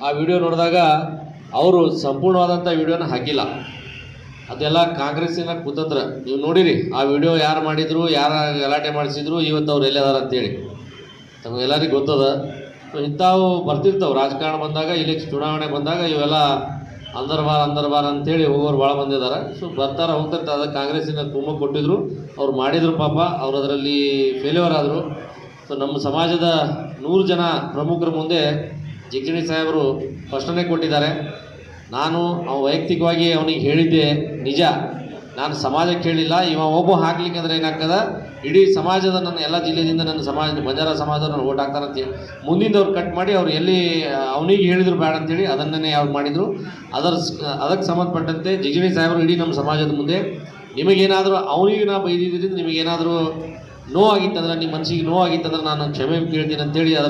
ಆ ವಿಡಿಯೋ ನೋಡಿದಾಗ ಅವರು ಸಂಪೂರ್ಣವಾದಂಥ ವಿಡಿಯೋನ ಹಾಕಿಲ್ಲ. ಅದೆಲ್ಲ ಕಾಂಗ್ರೆಸ್ಸಿನ ಕುತಂತ್ರ. ನೀವು ನೋಡಿರಿ ಆ ವಿಡಿಯೋ ಯಾರು ಮಾಡಿದ್ರು, ಯಾರು ಗಲಾಟೆ ಮಾಡಿಸಿದ್ರು, ಇವತ್ತು ಅವ್ರು ಎಲ್ಲದಾರ ಅಂತೇಳಿ ತಮಗೆಲ್ಲರಿಗೂ ಗೊತ್ತದ. ಸೊ ಇಂಥವು ಬರ್ತಿರ್ತಾವೆ ರಾಜಕಾರಣ ಬಂದಾಗ, ಚುನಾವಣೆ ಬಂದಾಗ ಇವೆಲ್ಲ ಅಂದರ್ಬಾರ್ ಅಂತೇಳಿ ಹೋಗೋರು ಭಾಳ ಬಂದಿದ್ದಾರೆ. ಸೊ ಬರ್ತಾರೆ ಹೋಗ್ತಿರ್ತಾರೆ. ಅದಕ್ಕೆ ಕಾಂಗ್ರೆಸ್ಸಿನ ಕುಮ್ಮಕ್ಕು ಕೊಟ್ಟಿದ್ರು, ಅವ್ರು ಮಾಡಿದ್ರು. ಪಾಪ ಅವ್ರು ಅದರಲ್ಲಿ ಫೇಲ್ಯೂರ್ ಆದರು. ಸೊ ನಮ್ಮ ಸಮಾಜದ 100 ಜನ ಪ್ರಮುಖರ ಮುಂದೆ ಜಿಗಜಿಣಿ ಸಾಹೇಬರು ಸ್ಪಷ್ಟನೆ ಕೊಟ್ಟಿದ್ದಾರೆ. ನಾನು ವೈಯಕ್ತಿಕವಾಗಿ ಅವನಿಗೆ ಹೇಳಿದ್ದೆ ನಿಜ, ನಾನು ಸಮಾಜಕ್ಕೆ ಹೇಳಿಲ್ಲ. ಇವ ಒಬ್ಬ ಹಾಕ್ಲಿಕ್ಕೆ ಅಂದ್ರೆ ಏನಾಗ್ತದೆ, ಇಡೀ ಸಮಾಜದ ನನ್ನ ಎಲ್ಲ ಜಿಲ್ಲೆಯಿಂದ ನನ್ನ ಸಮಾಜ ಬಂಜಾರ ಸಮಾಜದವ್ರು ನಾನು ಓಟ್ ಹಾಕ್ತಾರಂತೇಳಿ ಮುಂದಿಂದವ್ರು ಕಟ್ ಮಾಡಿ ಅವ್ರು ಎಲ್ಲಿ ಅವನಿಗೆ ಹೇಳಿದ್ರು ಬೇಡ ಅಂತೇಳಿ ಅದನ್ನೇ ಅವ್ರು ಮಾಡಿದರು. ಅದಕ್ಕೆ ಸಂಬಂಧಪಟ್ಟಂತೆ ಜಿಗಜಿಣಿ ಸಾಹೇಬರು ಇಡೀ ನಮ್ಮ ಸಮಾಜದ ಮುಂದೆ ನಿಮಗೇನಾದರೂ ಅವನಿಗೆ ನಾ ಬೈದಿದ್ದರಿಂದ ನಿಮಗೇನಾದರೂ ನೋವಾಗಿತ್ತಂದ್ರೆ, ನಿಮ್ಮ ಮನಸ್ಸಿಗೆ ನೋವಾಗಿತ್ತಂದ್ರೆ ನಾನು ಕ್ಷಮೆ ಕೇಳ್ತೀನಿ ಅಂತೇಳಿ ಅದ್ರ